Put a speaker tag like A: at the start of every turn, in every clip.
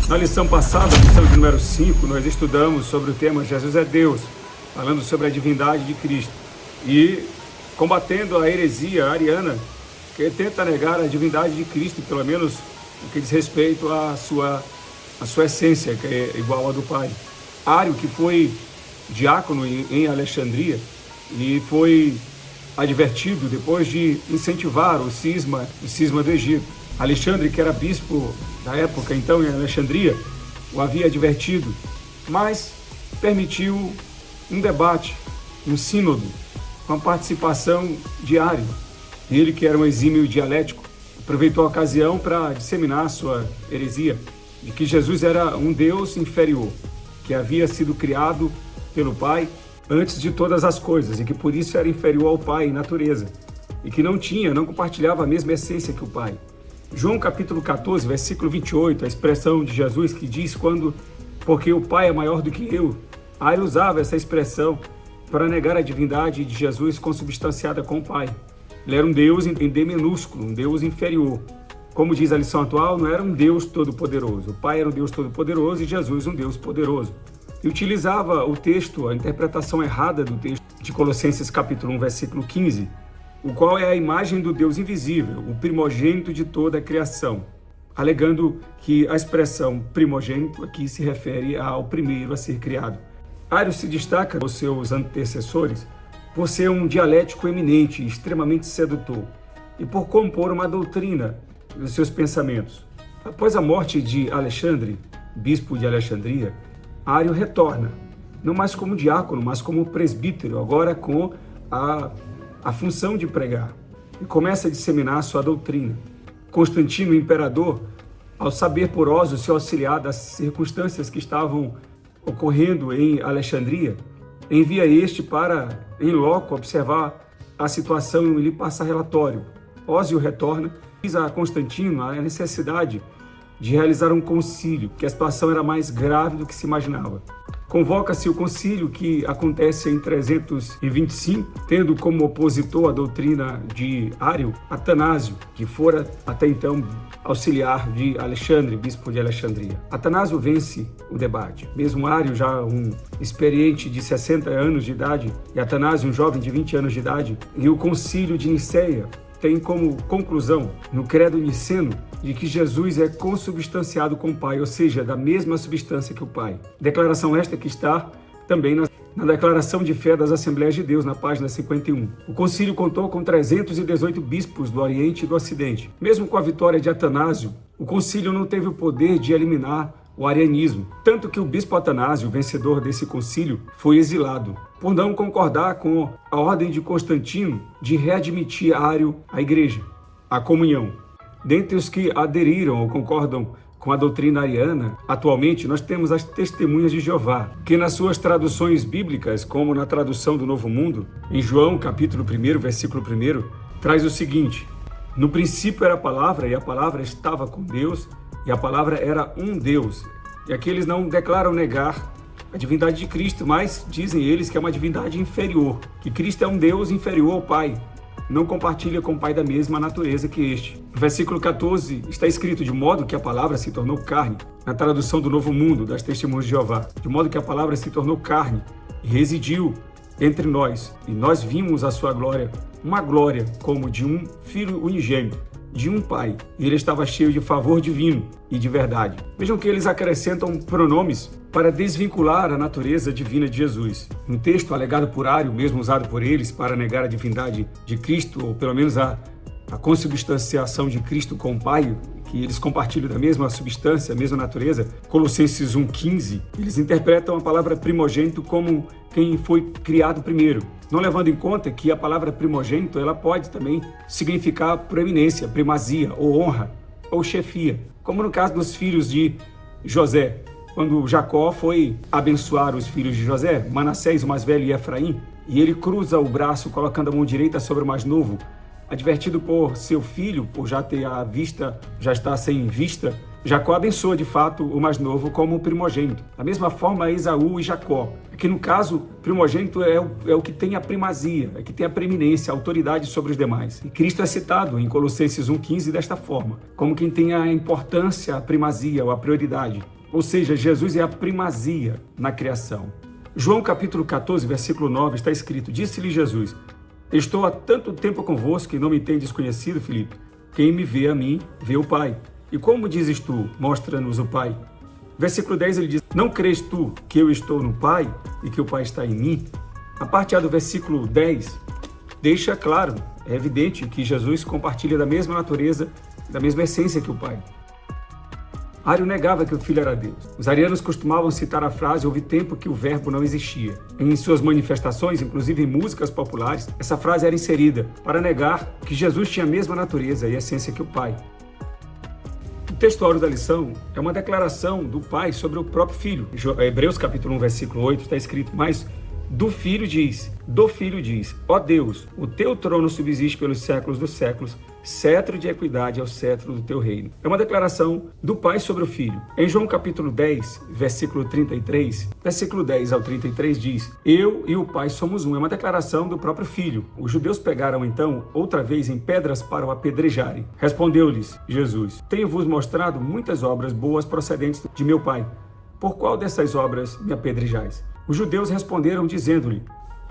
A: Na lição passada, lição de número 5, nós estudamos sobre o tema Jesus é Deus, falando sobre a divindade de Cristo e combatendo a heresia ariana que tenta negar a divindade de Cristo, pelo menos no que diz respeito à sua essência, que é igual à do Pai. Ário, que foi diácono em Alexandria e foi advertido depois de incentivar o cisma do Egito. Alexandre, que era bispo da época, então, em Alexandria, o havia advertido, mas permitiu um debate, um sínodo, com a participação de Ário. Ele, que era um exímio dialético, aproveitou a ocasião para disseminar sua heresia, de que Jesus era um Deus inferior, que havia sido criado pelo Pai antes de todas as coisas, e que por isso era inferior ao Pai em natureza, e que não compartilhava a mesma essência que o Pai. João capítulo 14, versículo 28, a expressão de Jesus que diz porque o Pai é maior do que eu. Ele usava essa expressão para negar a divindade de Jesus consubstanciada com o Pai. Ele era um Deus em D minúsculo, um Deus inferior. Como diz a lição atual, não era um Deus todo-poderoso. O Pai era um Deus todo-poderoso e Jesus um Deus poderoso. E utilizava o texto, a interpretação errada do texto de Colossenses capítulo 1, versículo 15, o qual é a imagem do Deus invisível, o primogênito de toda a criação, alegando que a expressão primogênito aqui se refere ao primeiro a ser criado. Ário se destaca dos seus antecessores por ser um dialético eminente, extremamente sedutor, e por compor uma doutrina dos seus pensamentos. Após a morte de Alexandre, bispo de Alexandria, Ário retorna, não mais como diácono, mas como presbítero, agora com a função de pregar, e começa a disseminar sua doutrina. Constantino, o imperador, ao saber por Ósio se auxiliar das circunstâncias que estavam ocorrendo em Alexandria, envia este para, em loco, observar a situação e lhe passar relatório. Ósio retorna, diz a Constantino a necessidade de realizar um concílio, que a situação era mais grave do que se imaginava. Convoca-se o concílio, que acontece em 325, tendo como opositor a doutrina de Ário, Atanásio, que fora até então auxiliar de Alexandre, bispo de Alexandria. Atanásio vence o debate. Mesmo Ário, já um experiente de 60 anos de idade, e Atanásio, um jovem de 20 anos de idade, e o concílio de Niceia tem como conclusão, no credo niceno, de que Jesus é consubstanciado com o Pai, ou seja, da mesma substância que o Pai. Declaração esta que está também na Declaração de Fé das Assembleias de Deus, na página 51. O concílio contou com 318 bispos do Oriente e do Ocidente. Mesmo com a vitória de Atanásio, o concílio não teve o poder de eliminar o arianismo, tanto que o bispo Atanásio, vencedor desse concílio, foi exilado, por não concordar com a ordem de Constantino de readmitir Ário à igreja, à comunhão. Dentre os que aderiram ou concordam com a doutrina ariana, atualmente nós temos as Testemunhas de Jeová, que nas suas traduções bíblicas, como na tradução do Novo Mundo, em João capítulo 1, versículo 1, traz o seguinte: no princípio era a palavra, e a palavra estava com Deus, e a palavra era um Deus. E aqui eles não declaram negar a divindade de Cristo, mas dizem eles que é uma divindade inferior, que Cristo é um Deus inferior ao Pai, não compartilha com o Pai da mesma natureza que este. No versículo 14 está escrito: de modo que a palavra se tornou carne, na tradução do Novo Mundo, das Testemunhas de Jeová, de modo que a palavra se tornou carne e residiu entre nós, e nós vimos a sua glória, uma glória como de um filho unigênito, de um pai, e ele estava cheio de favor divino e de verdade. Vejam que eles acrescentam pronomes para desvincular a natureza divina de Jesus. Um texto alegado por Ário, mesmo usado por eles para negar a divindade de Cristo, ou pelo menos a consubstanciação de Cristo com o Pai, que eles compartilham da mesma substância, a mesma natureza. Colossenses 1,15, eles interpretam a palavra primogênito como quem foi criado primeiro, não levando em conta que a palavra primogênito ela pode também significar proeminência, primazia, ou honra, ou chefia, como no caso dos filhos de José. Quando Jacó foi abençoar os filhos de José, Manassés, o mais velho, e Efraim, e ele cruza o braço colocando a mão direita sobre o mais novo, advertido por seu filho, por já ter a vista, já estar sem vista, Jacó abençoa de fato o mais novo como primogênito. Da mesma forma, Esaú e Jacó. Aqui no caso, primogênito é o que tem a primazia, é que tem a preeminência, a autoridade sobre os demais. E Cristo é citado em Colossenses 1,15 desta forma, como quem tem a importância, a primazia ou a prioridade. Ou seja, Jesus é a primazia na criação. João capítulo 14, versículo 9, está escrito: Disse-lhe Jesus: Estou há tanto tempo convosco e não me tendes conhecido, Filipe. Quem me vê a mim, vê o Pai. E como dizes tu, mostra-nos o Pai? Versículo 10 ele diz: Não crês tu que eu estou no Pai e que o Pai está em mim? A parte A do versículo 10 deixa claro, é evidente que Jesus compartilha da mesma natureza, da mesma essência que o Pai. Ario negava que o Filho era Deus. Os arianos costumavam citar a frase: houve tempo que o verbo não existia. Em suas manifestações, inclusive em músicas populares, essa frase era inserida para negar que Jesus tinha a mesma natureza e essência que o Pai. O texto áureo da lição é uma declaração do Pai sobre o próprio Filho. Em Hebreus capítulo 1, versículo 8, está escrito: Mas do Filho diz, ó Deus, o teu trono subsiste pelos séculos dos séculos, cetro de equidade é o cetro do teu reino. É uma declaração do Pai sobre o Filho. Em João capítulo 10, versículo 33, versículo 10 ao 33 diz: Eu e o Pai somos um. É uma declaração do próprio Filho. Os judeus pegaram então, outra vez, em pedras para o apedrejarem. Respondeu-lhes Jesus: Tenho-vos mostrado muitas obras boas procedentes de meu Pai. Por qual dessas obras me apedrejais? Os judeus responderam dizendo-lhe: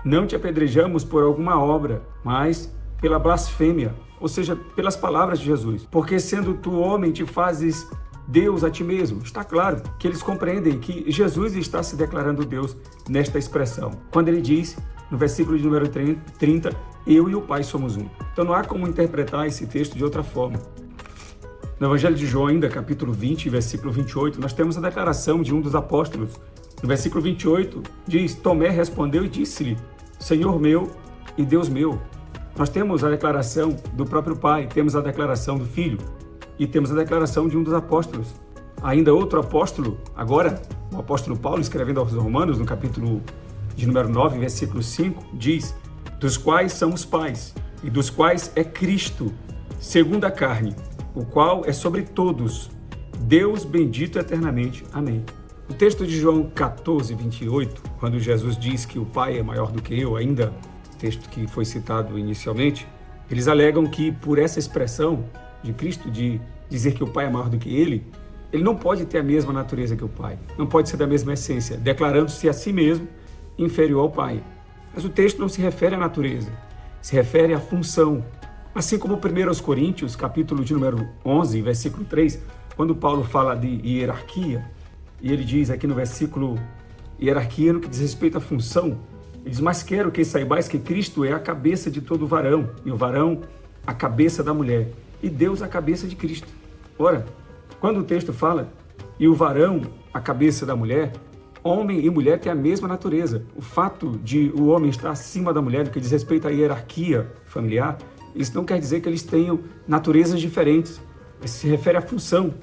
A: Não te apedrejamos por alguma obra, mas pela blasfêmia, ou seja, pelas palavras de Jesus. Porque sendo tu homem, te fazes Deus a ti mesmo. Está claro que eles compreendem que Jesus está se declarando Deus nesta expressão. Quando ele diz, no versículo de número 30, eu e o Pai somos um. Então não há como interpretar esse texto de outra forma. No Evangelho de João, ainda, capítulo 20, versículo 28, nós temos a declaração de um dos apóstolos. No versículo 28, diz: Tomé respondeu e disse-lhe: Senhor meu e Deus meu. Nós temos a declaração do próprio Pai, temos a declaração do Filho e temos a declaração de um dos apóstolos. Ainda outro apóstolo, agora, o apóstolo Paulo, escrevendo aos Romanos, no capítulo de número 9, versículo 5, diz: Dos quais são os pais e dos quais é Cristo, segundo a carne, o qual é sobre todos, Deus bendito eternamente. Amém. O texto de João 14, 28, quando Jesus diz que o Pai é maior do que eu, ainda texto que foi citado inicialmente, eles alegam que por essa expressão de Cristo, de dizer que o Pai é maior do que ele não pode ter a mesma natureza que o Pai, não pode ser da mesma essência, declarando-se a si mesmo inferior ao Pai. Mas o texto não se refere à natureza, se refere à função. Assim como 1 Coríntios, capítulo de número 11, versículo 3, quando Paulo fala de hierarquia, e ele diz aqui no versículo, hierarquia no que diz respeito à função, ele diz: Mas quero que saibais que Cristo é a cabeça de todo varão, e o varão a cabeça da mulher, e Deus a cabeça de Cristo. Ora, quando o texto fala, e o varão a cabeça da mulher, homem e mulher têm a mesma natureza. O fato de o homem estar acima da mulher no que diz respeito à hierarquia familiar, isso não quer dizer que eles tenham naturezas diferentes. Isso se refere à função,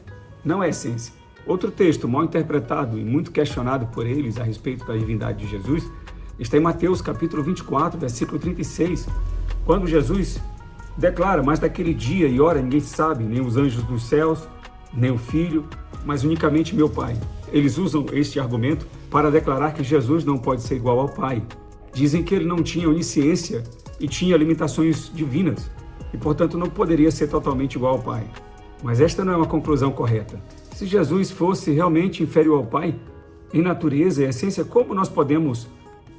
A: não à essência. Outro texto mal interpretado e muito questionado por eles a respeito da divindade de Jesus está em Mateus capítulo 24, versículo 36, quando Jesus declara: Mas daquele dia e hora ninguém sabe, nem os anjos dos céus, nem o Filho, mas unicamente meu Pai. Eles usam este argumento para declarar que Jesus não pode ser igual ao Pai. Dizem que ele não tinha onisciência e tinha limitações divinas, e portanto não poderia ser totalmente igual ao Pai. Mas esta não é uma conclusão correta. Se Jesus fosse realmente inferior ao Pai, em natureza e essência, como nós podemos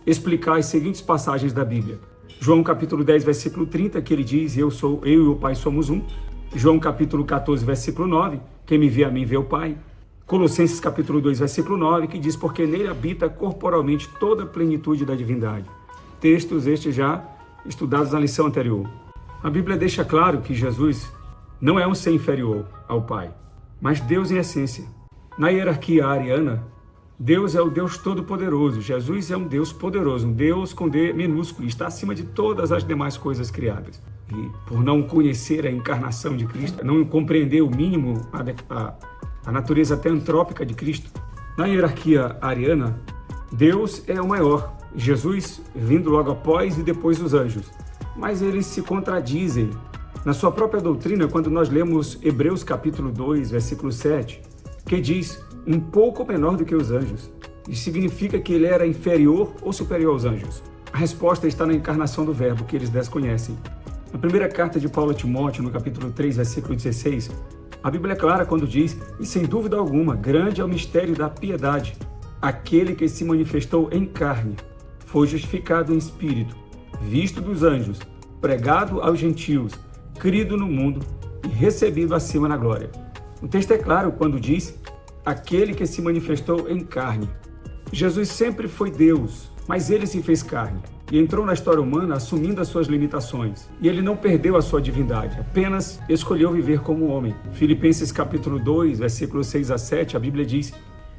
A: explicar as seguintes passagens da Bíblia? João capítulo 10, versículo 30, que ele diz: eu e o Pai somos um. João capítulo 14, versículo 9, quem me vê a mim vê o Pai. Colossenses capítulo 2, versículo 9, que diz: porque nele habita corporalmente toda a plenitude da divindade. Textos estes já estudados na lição anterior. A Bíblia deixa claro que Jesus não é um ser inferior ao Pai, mas Deus em essência. Na hierarquia ariana, Deus é o Deus Todo-Poderoso. Jesus é um Deus poderoso, um Deus com D minúsculo, está acima de todas as demais coisas criadas. E por não conhecer a encarnação de Cristo, não compreender o mínimo a natureza até antrópica de Cristo, na hierarquia ariana, Deus é o maior, Jesus vindo logo após e depois os anjos. Mas eles se contradizem na sua própria doutrina quando nós lemos Hebreus capítulo 2, versículo 7, que diz: um pouco menor do que os anjos. Isso significa que ele era inferior ou superior aos anjos? A resposta está na encarnação do verbo, que eles desconhecem. Na primeira carta de Paulo a Timóteo, no capítulo 3, versículo 16, A Bíblia é clara quando diz, e sem dúvida alguma, grande é o mistério da piedade. Aquele que se manifestou em carne, foi justificado em espírito, visto dos anjos, pregado aos gentios, crido no mundo e recebido acima na glória. O texto é claro quando diz, aquele que se manifestou em carne. Jesus sempre foi Deus, mas ele se fez carne e entrou na história humana assumindo as suas limitações. E ele não perdeu a sua divindade, apenas escolheu viver como homem. Filipenses capítulo 2, versículos 6 a 7, a Bíblia diz,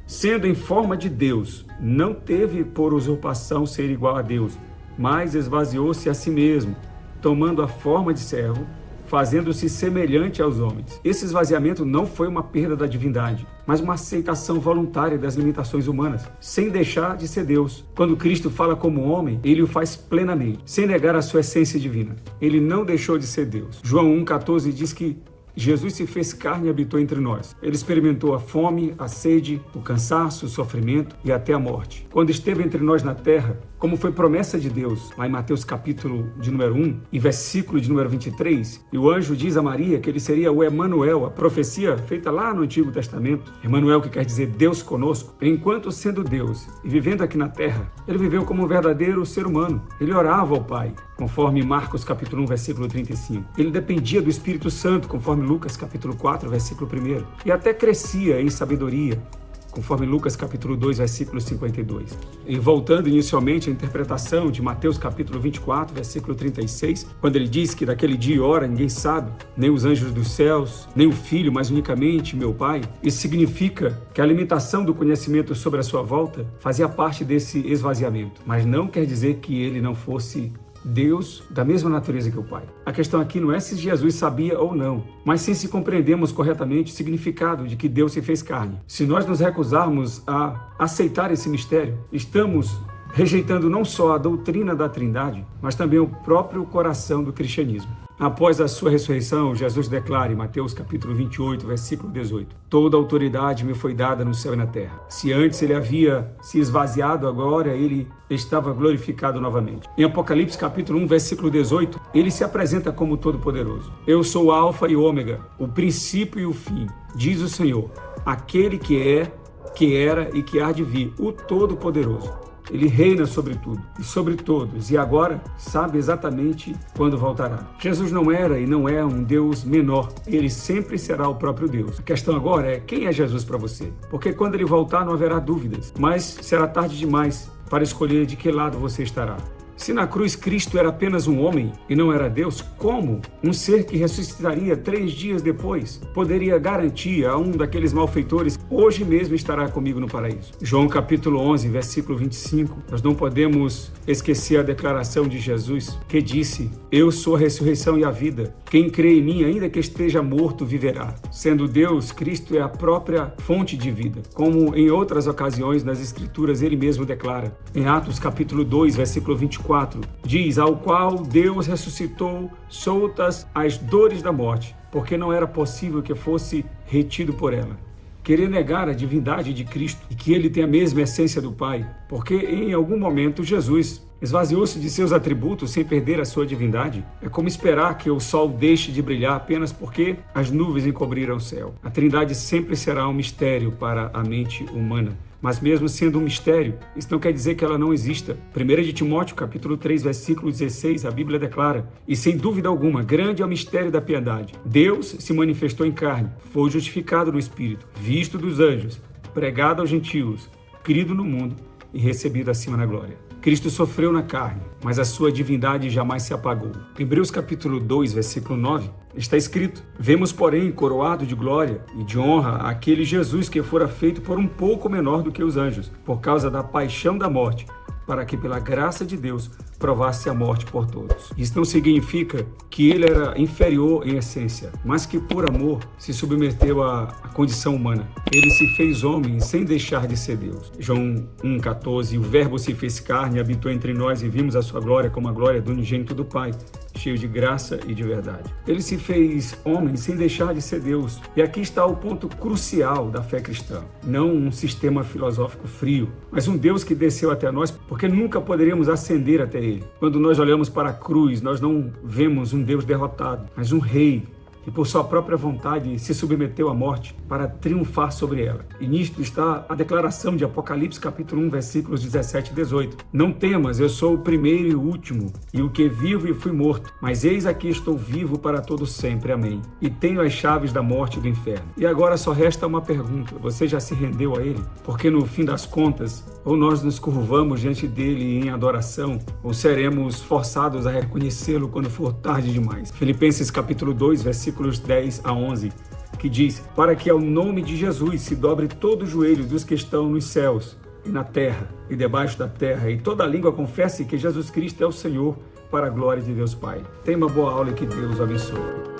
A: sendo em forma de Deus, não teve por usurpação ser igual a Deus, mas esvaziou-se a si mesmo, tomando a forma de servo, fazendo-se semelhante aos homens. Esse esvaziamento não foi uma perda da divindade, mas uma aceitação voluntária das limitações humanas, sem deixar de ser Deus. Quando Cristo fala como homem, ele o faz plenamente, sem negar a sua essência divina. Ele não deixou de ser Deus. João 1,14 diz que Jesus se fez carne e habitou entre nós. Ele experimentou a fome, a sede, o cansaço, o sofrimento e até a morte. Quando esteve entre nós na terra, como foi promessa de Deus, lá em Mateus capítulo de número 1 e versículo de número 23, e o anjo diz a Maria que ele seria o Emanuel, a profecia feita lá no Antigo Testamento. Emanuel, que quer dizer Deus conosco. Enquanto sendo Deus e vivendo aqui na terra, ele viveu como um verdadeiro ser humano. Ele orava ao Pai, conforme Marcos capítulo 1, versículo 35. Ele dependia do Espírito Santo, conforme Lucas capítulo 4, versículo 1. E até crescia em sabedoria, conforme Lucas capítulo 2, versículo 52. E voltando inicialmente à interpretação de Mateus capítulo 24, versículo 36, quando ele diz que daquele dia e hora ninguém sabe, nem os anjos dos céus, nem o Filho, mas unicamente meu Pai, isso significa que a limitação do conhecimento sobre a sua volta fazia parte desse esvaziamento, mas não quer dizer que ele não fosse Deus da mesma natureza que o Pai. A questão aqui não é se Jesus sabia ou não, mas sim se compreendemos corretamente o significado de que Deus se fez carne. Se nós nos recusarmos a aceitar esse mistério, estamos rejeitando não só a doutrina da Trindade, mas também o próprio coração do cristianismo. Após a sua ressurreição, Jesus declara em Mateus capítulo 28, versículo 18, toda autoridade me foi dada no céu e na terra. Se antes ele havia se esvaziado, agora ele estava glorificado novamente. Em Apocalipse capítulo 1, versículo 18, ele se apresenta como Todo-Poderoso. Eu sou o Alfa e o Ômega, o princípio e o fim, diz o Senhor, aquele que é, que era e que há de vir, o Todo-Poderoso. Ele reina sobre tudo e sobre todos, e agora sabe exatamente quando voltará. Jesus não era e não é um Deus menor, ele sempre será o próprio Deus. A questão agora é, quem é Jesus para você? Porque quando ele voltar não haverá dúvidas, mas será tarde demais para escolher de que lado você estará. Se na cruz Cristo era apenas um homem e não era Deus, como um ser que ressuscitaria 3 dias depois poderia garantir a um daqueles malfeitores, hoje mesmo estará comigo no paraíso? João capítulo 11, versículo 25, nós não podemos esquecer a declaração de Jesus que disse, eu sou a ressurreição e a vida, quem crê em mim, ainda que esteja morto, viverá. Sendo Deus, Cristo é a própria fonte de vida, como em outras ocasiões nas Escrituras ele mesmo declara. Em Atos capítulo 2, versículo 24, diz, ao qual Deus ressuscitou soltas as dores da morte, porque não era possível que fosse retido por ela. Querer negar a divindade de Cristo e que ele tem a mesma essência do Pai, porque em algum momento Jesus esvaziou-se de seus atributos sem perder a sua divindade, é como esperar que o sol deixe de brilhar apenas porque as nuvens encobriram o céu. A Trindade sempre será um mistério para a mente humana. Mas mesmo sendo um mistério, isso não quer dizer que ela não exista. 1 de Timóteo, capítulo 3, versículo 16, a Bíblia declara, e sem dúvida alguma, grande é o mistério da piedade. Deus se manifestou em carne, foi justificado no Espírito, visto dos anjos, pregado aos gentios, crido no mundo e recebido acima na glória. Cristo sofreu na carne, mas a sua divindade jamais se apagou. Em Hebreus capítulo 2, versículo 9, está escrito, vemos, porém, coroado de glória e de honra aquele Jesus que fora feito por um pouco menor do que os anjos, por causa da paixão da morte, para que pela graça de Deus provasse a morte por todos. Isso não significa que ele era inferior em essência, mas que por amor se submeteu à condição humana. Ele se fez homem sem deixar de ser Deus. João 1,14, o verbo se fez carne, habitou entre nós e vimos a sua glória como a glória do unigênito do Pai, cheio de graça e de verdade. Ele se fez homem sem deixar de ser Deus. E aqui está o ponto crucial da fé cristã. Não um sistema filosófico frio, mas um Deus que desceu até nós, porque nunca poderíamos ascender até ele. Quando nós olhamos para a cruz, nós não vemos um Deus derrotado, mas um rei e por sua própria vontade se submeteu à morte para triunfar sobre ela. E nisto está a declaração de Apocalipse capítulo 1, versículos 17 e 18. Não temas, eu sou o primeiro e o último, e o que vivo e fui morto, mas eis aqui estou vivo para todo sempre. Amém. E tenho as chaves da morte e do inferno. E agora só resta uma pergunta: você já se rendeu a ele? Porque no fim das contas, ou nós nos curvamos diante dele em adoração, ou seremos forçados a reconhecê-lo quando for tarde demais. Filipenses capítulo 2, versículos 10 a 11, que diz: para que ao nome de Jesus se dobre todo o joelho dos que estão nos céus e na terra e debaixo da terra, e toda língua confesse que Jesus Cristo é o Senhor, para a glória de Deus Pai. Tenha uma boa aula e que Deus o abençoe.